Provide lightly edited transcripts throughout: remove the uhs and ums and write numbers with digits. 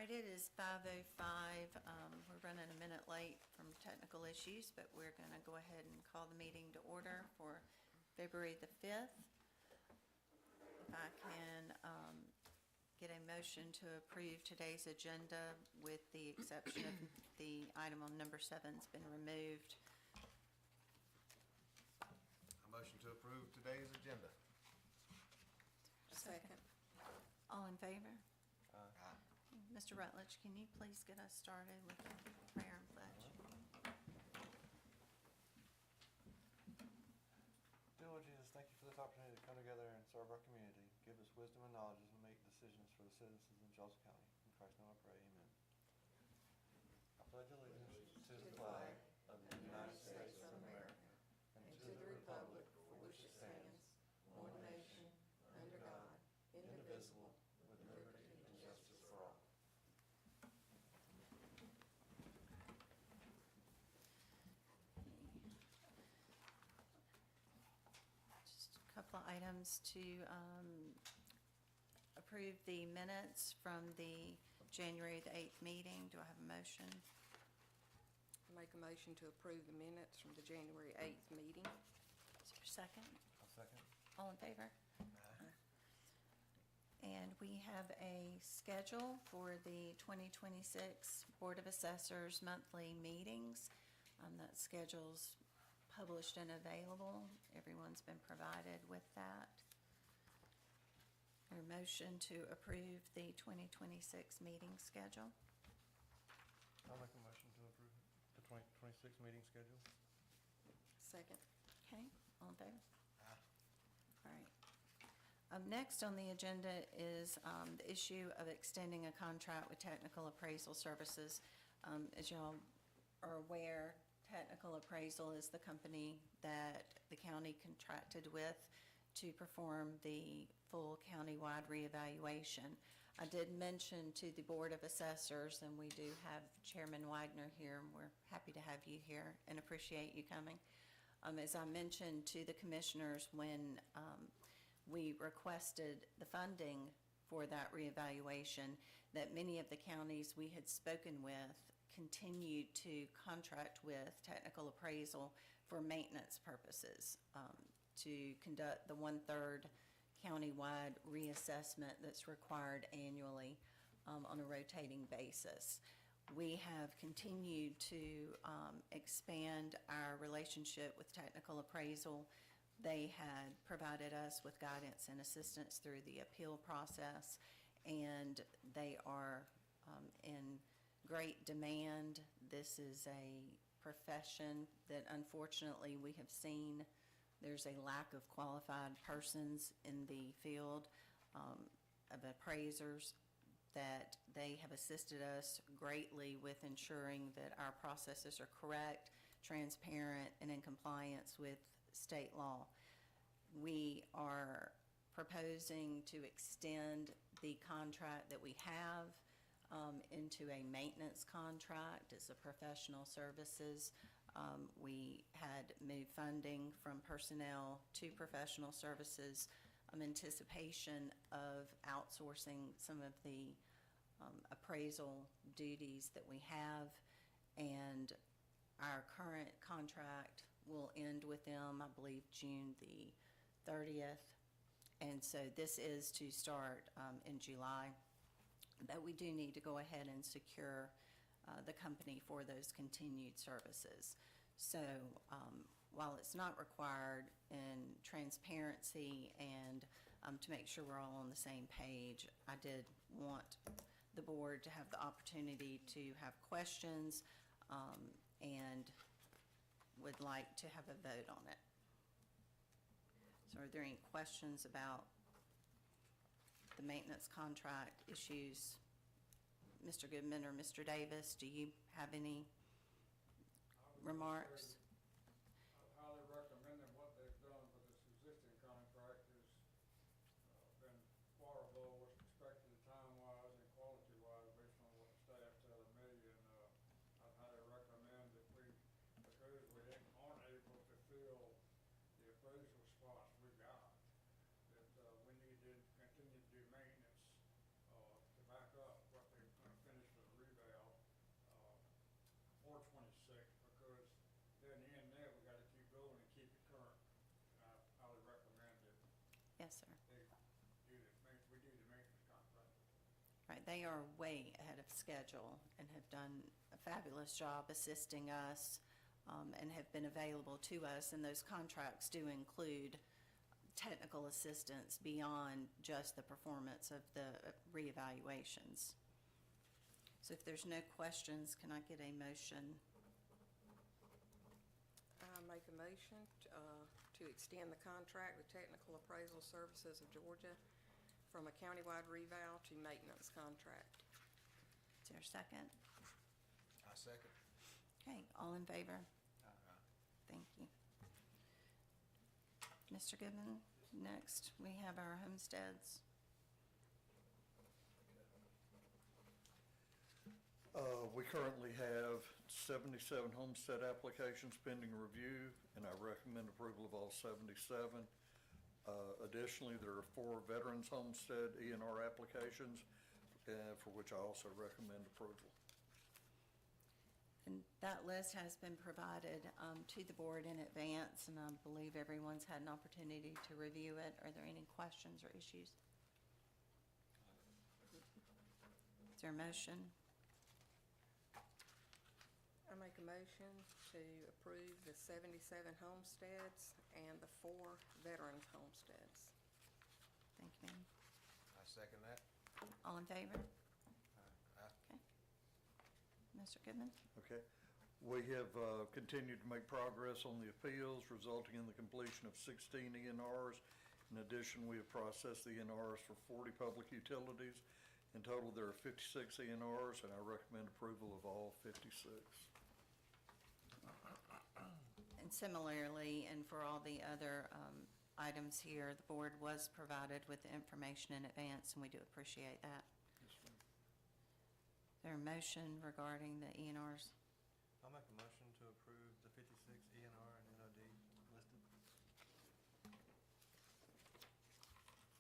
right, it is 5:05. We're running a minute late from technical issues, but we're going to go ahead and call the meeting to order for February the 5th. If I can get a motion to approve today's agenda with the exception of the item on number 7's been removed. A motion to approve today's agenda. Second. All in favor? Aye. Mr. Rutledge, can you please get us started with the prayer and pledge? Dear Lord Jesus, thank you for this opportunity to come together and serve our community. Give us wisdom and knowledge as we make decisions for the citizens in Charles County. In Christ's name I pray, amen. I pledge allegiance to the flag of the United States of America and to the republic for which it stands, one nation, under God, indivisible, with liberty and justice for all. Just a couple of items to approve the minutes from the January the 8th meeting. Do I have a motion? Make a motion to approve the minutes from the January 8th meeting. Is there a second? A second. All in favor? Aye. And we have a schedule for the 2026 Board of Assessors monthly meetings. That schedule's published and available. Everyone's been provided with that. A motion to approve the 2026 meeting schedule. I'll make a motion to approve the 2026 meeting schedule. Second. Okay, all in favor? Aye. All right. Next on the agenda is the issue of extending a contract with Technical Appraisal Services. As y'all are aware, Technical Appraisal is the company that the county contracted with to perform the full countywide reevaluation. I did mention to the Board of Assessors, and we do have Chairman Wagner here, and we're happy to have you here and appreciate you coming. As I mentioned to the commissioners when we requested the funding for that reevaluation, that many of the counties we had spoken with continued to contract with Technical Appraisal for maintenance purposes, to conduct the 1/3 countywide reassessment that's required annually on a rotating basis. We have continued to expand our relationship with Technical Appraisal. They had provided us with guidance and assistance through the appeal process, and they are in great demand. This is a profession that unfortunately we have seen there's a lack of qualified persons in the field of appraisers, that they have assisted us greatly with ensuring that our processes are correct, transparent, and in compliance with state law. We are proposing to extend the contract that we have into a maintenance contract. It's a professional services. We had moved funding from personnel to professional services in anticipation of outsourcing some of the appraisal duties that we have, and our current contract will end with them, I believe, June the 30th. And so this is to start in July. But we do need to go ahead and secure the company for those continued services. So while it's not required in transparency and to make sure we're all on the same page, I did want the board to have the opportunity to have questions and would like to have a vote on it. So are there any questions about the maintenance contract issues? Mr. Goodman or Mr. Davis, do you have any remarks? I highly recommend them. What they've done with this existing contract has been far below what's expected time-wise and quality-wise based on what the staff telling me, and I'd highly recommend that because we aren't able to fill the appraisal spots we got, that we need to continue to do maintenance to back up what they're going to finish Right, they are way ahead of schedule and have done a fabulous job assisting us, and have been available to us, and those contracts do include technical assistance beyond just the performance of the reevaluations. So if there's no questions, can I get a motion? I make a motion to extend the contract with Technical Appraisal Services of Georgia from a countywide revow to maintenance contract. Is there a second? I second. Okay, all in favor? Thank you. Mr. Goodman, next, we have our homesteads. We currently have 77 homestead applications pending review, and I recommend approval of all 77. Additionally, there are 4 veterans homestead ENR applications, for which I also recommend approval. And that list has been provided to the board in advance, and I believe everyone's had an opportunity to review it. Are there any questions or issues? Is there a motion? I make a motion to approve the 77 homesteads and the 4 veterans homesteads. Thank you, ma'am. I second that. All in favor? Aye. Okay. Mr. Goodman? Okay. We have continued to make progress on the appeals, resulting in the completion of 16 ENRs. In addition, we have processed the ENRs for 40 public utilities. In total, there are 56 ENRs, and I recommend approval of all 56. And similarly, and for all the other items here, the board was provided with the information in advance, and we do appreciate that. Yes, ma'am. Is there a motion regarding the ENRs? I'll make a motion to approve the 56 ENR and NOD listed.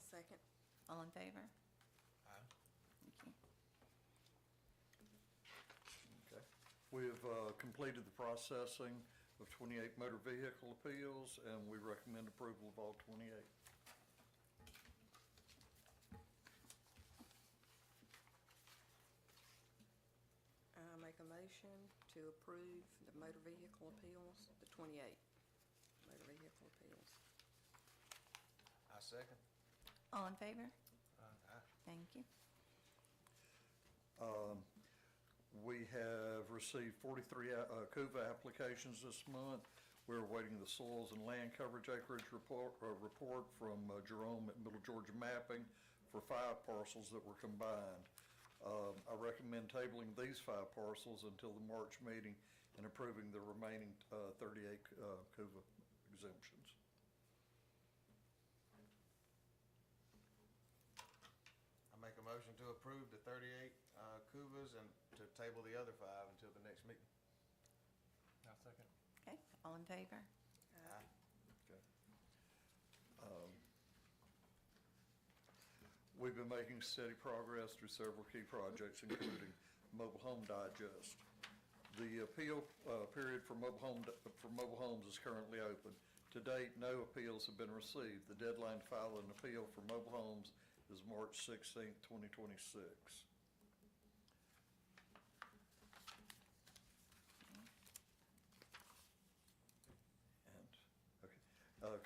Second. All in favor? Aye. Thank you. Okay. We have completed the processing of 28 motor vehicle appeals, and we recommend approval of all 28. I make a motion to approve the motor vehicle appeals, the 28 motor vehicle appeals. I second. All in favor? Aye. Thank you. We have received 43 CUVA applications this month. We're awaiting the soils and land coverage acreage report from Jerome at Middle Georgia Mapping for 5 parcels that were combined. I recommend tabling these 5 parcels until the March meeting and approving the remaining 38 CUVA exemptions. I make a motion to approve the 38 CUVAs and to table the other 5 until the next meeting. I'll second. Okay, all in favor? Aye. Okay. We've been making steady progress through several key projects, including Mobile Home Digest. The appeal period for mobile homes is currently open. To date, no appeals have been received. The deadline to file an appeal for mobile homes is March 16th, 2026.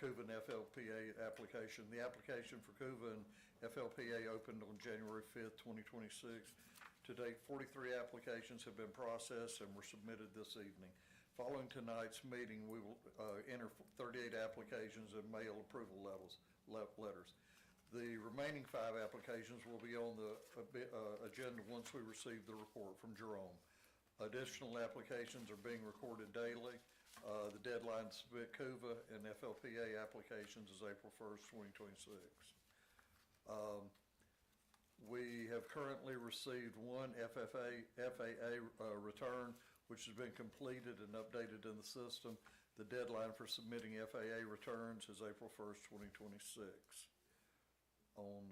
CUVA and FLPA application. The application for CUVA and FLPA opened on January 5th, 2026. To date, 43 applications have been processed and were submitted this evening. Following tonight's meeting, we will enter 38 applications and mail approval letters. The remaining 5 applications will be on the agenda once we receive the report from Jerome. Additional applications are being recorded daily. The deadline to submit CUVA and FLPA applications is April 1st, 2026. We have currently received 1 FAA return, which has been completed and updated in the system. The deadline for submitting FAA returns is April 1st, 2026. On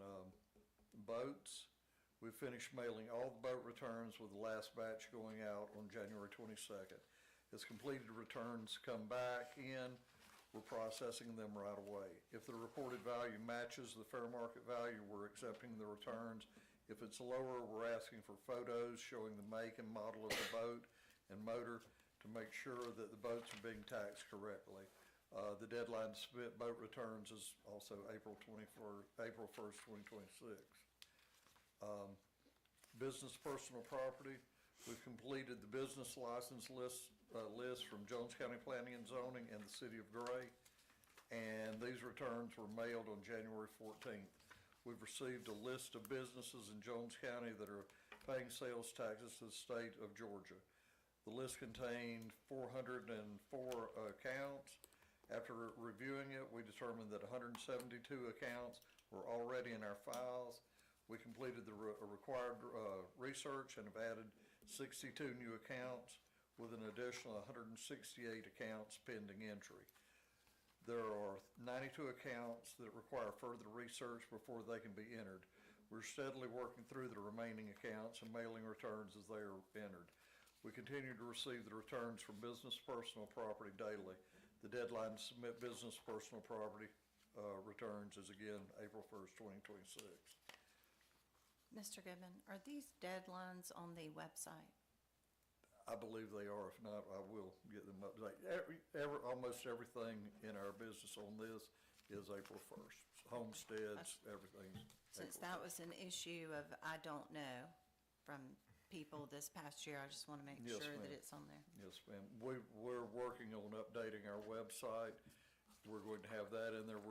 boats, we finished mailing all the boat returns with the last batch going out on January 22nd. As completed returns come back in, we're processing them right away. If the reported value matches the fair market value, we're accepting the returns. If it's lower, we're asking for photos showing the make and model of the boat and motor to make sure that the boats are being taxed correctly. The deadline to submit boat returns is also April 1st, 2026. Business personal property, we've completed the business license list from Jones County Planning and Zoning and the City of Gray, and these returns were mailed on January 14th. We've received a list of businesses in Jones County that are paying sales taxes to the state of Georgia. The list contained 404 accounts. After reviewing it, we determined that 172 accounts were already in our files. We completed the required research and have added 62 new accounts with an additional 168 accounts pending entry. There are 92 accounts that require further research before they can be entered. We're steadily working through the remaining accounts and mailing returns as they are entered. We continue to receive the returns from business personal property daily. The deadline to submit business personal property returns is again April 1st, 2026. Mr. Goodman, are these deadlines on the website? I believe they are. If not, I will get them up. Almost everything in our business on this is April 1st. Homesteads, everything's Since April that 1st. was an issue of I don't know from people this past year, I just want to make Yes, sure that ma'am. it's on there. Yes, ma'am. We're working on updating our website. We're going to have that in there.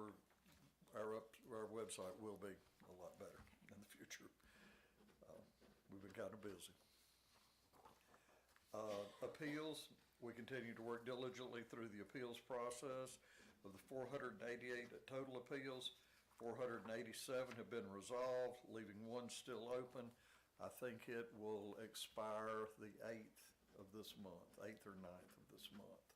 Our website will be a lot better in the future. We've been kind of busy. Appeals, we continue to work diligently through the appeals process. Of the 488 total appeals, 487 have been resolved, leaving one still open. I think it will expire the 8th of this month, 8th or 9th of this month.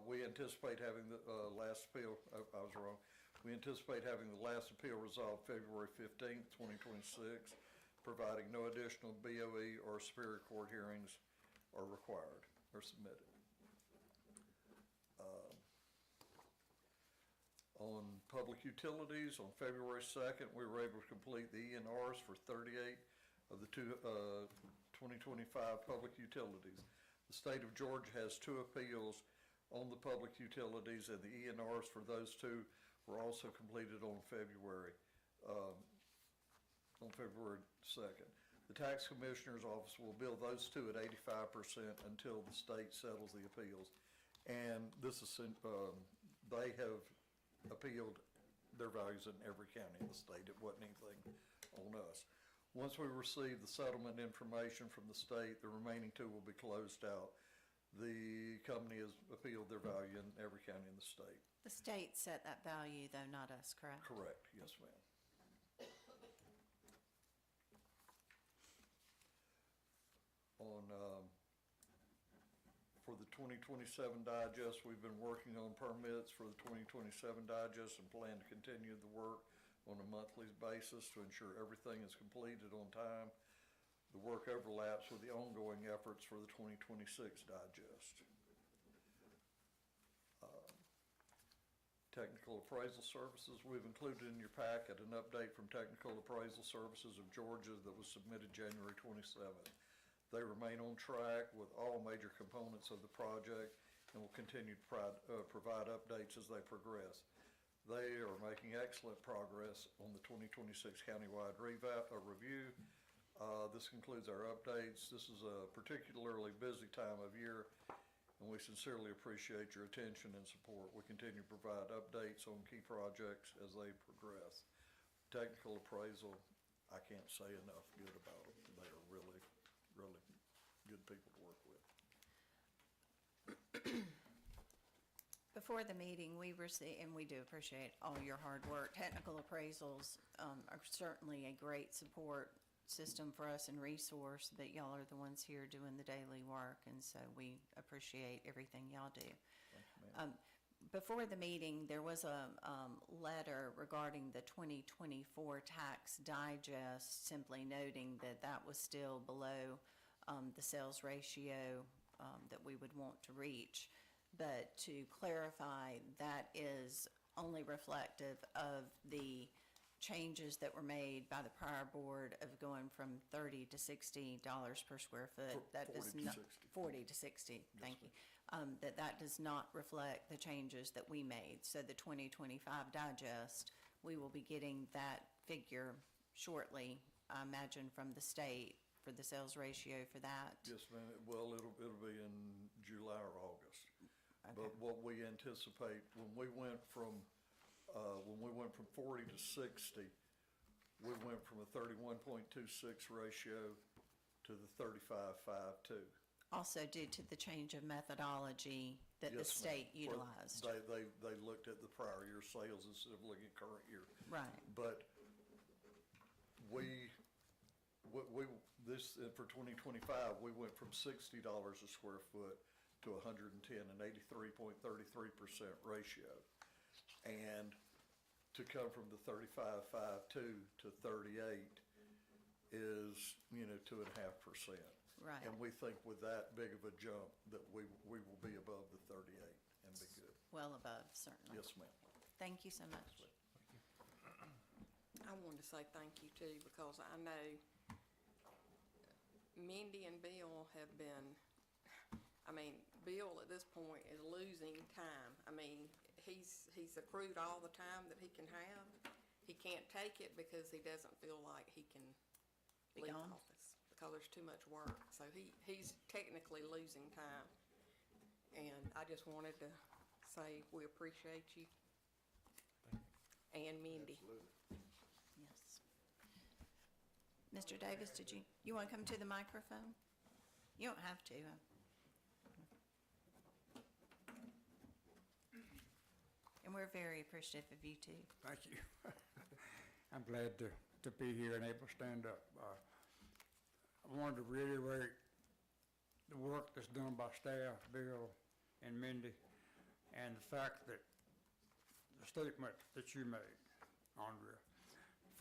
We anticipate having the last appeal, I was wrong. We anticipate having the last appeal resolved February 15th, 2026, providing no additional BOE or Superior Court hearings are required or submitted. On public utilities, on February 2nd, we were able to complete the ENRs for 38 of the 2025 public utilities. The state of Georgia has 2 appeals on the public utilities, and the ENRs for those 2 were also completed on February 2nd. The tax commissioner's office will bill those 2 at 85% until the state settles the appeals. And this is, they have appealed their values in every county in the state. It wasn't anything on us. Once we receive the settlement information from the state, the remaining 2 will be closed out. The company has appealed their value in every county in the state. The state set that value, though, not us, correct? Correct, yes, ma'am. For the 2027 digest, we've been working on permits for the 2027 digest and plan to continue the work on a monthly basis to ensure everything is completed on time. The work overlaps with the ongoing efforts for the 2026 digest. Technical appraisal services, we've included in your packet an update from Technical Appraisal Services of Georgia that was submitted January 27th. They remain on track with all major components of the project and will continue to provide updates as they progress. They are making excellent progress on the 2026 countywide review. This concludes our updates. This is a particularly busy time of year, and we sincerely appreciate your attention and support. We continue to provide updates on key projects as they progress. Technical appraisal, I can't say enough good about them. They are really good people to work with. Before the meeting, we received, and we do appreciate all your hard work. Technical appraisals are certainly a great support system for us and resource, but y'all are the ones here doing the daily work, and so we appreciate everything y'all do. Thank you, ma'am. Before the meeting, there was a letter regarding the 2024 tax digest, simply noting that that was still below the sales ratio that we would want to reach. But to clarify, that is only reflective of the changes that were made by the prior board of going from $30 to $60 per square foot. That does 40 to not 60. 40 to 60, thank you. That does not reflect the changes that we made. So the 2025 digest, we will be getting that figure shortly, I imagine, from the state for the sales ratio for that. Yes, ma'am. Well, it'll be in July or August. Okay. But what we anticipate, when we went from 40 to 60, we went from a 31.26 ratio to the 35.52. Also due to the change of methodology that the Yes, ma'am. state Well, utilized. They looked at the prior year sales instead of looking at current year. Right. But for 2025, we went from $60 a square foot to 110, an 83.33% ratio. And to come from the 35.52 to 38 is, 2.5%. Right. And we think with that big of a jump that we will be above the 38 and be good. Well above, certainly. Yes, ma'am. Thank you so much. I wanted to say thank you too, because I know Mindy and Bill have been, Bill at this point is losing time. He's accrued all the time that he can have. He can't take it because he doesn't feel like he can Be leave gone. office, because there's too much work. So he's technically losing time. And I just wanted to say we appreciate you. And Mindy. Absolutely. Yes. Mr. Davis, you want to come to the microphone? You don't have to. And we're very appreciative of you too. Thank you. I'm glad to be here and able to stand up. I wanted to reiterate the work that's done by staff, Bill and Mindy, and the fact that the statement that you made, Andrea,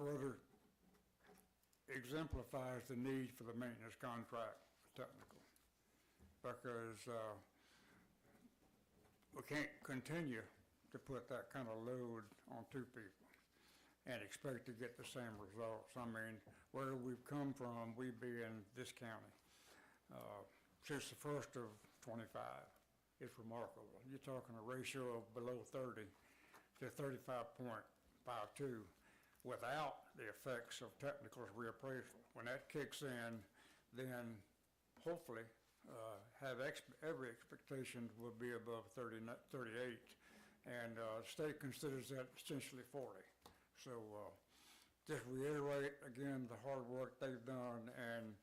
further exemplifies the need for the maintenance contract for technical. Because we can't continue to put that kind of load on two people and expect to get the same results. Where we've come from, we be in this county, since the first of 25, it's remarkable. You're talking a ratio of below 30 to 35.52 without the effects of technicals reappraisal. When that kicks in, then hopefully every expectation will be above 38, and state considers that essentially 40. So just reiterate again the hard work they've done, and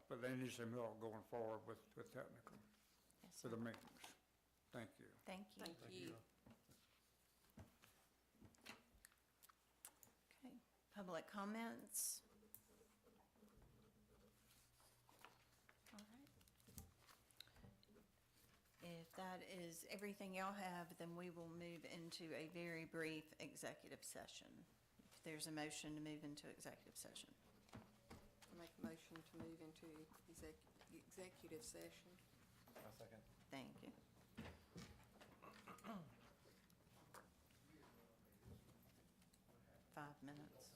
but they need some help going forward with technical Yes, for sir. the maintenance. Thank you. Thank you. Thank you. Okay, public comments? All right. If that is everything y'all have, then we will move into a very brief executive session. If there's a motion to move into executive session. I make a motion to move into executive session. A second. Thank you. Five minutes.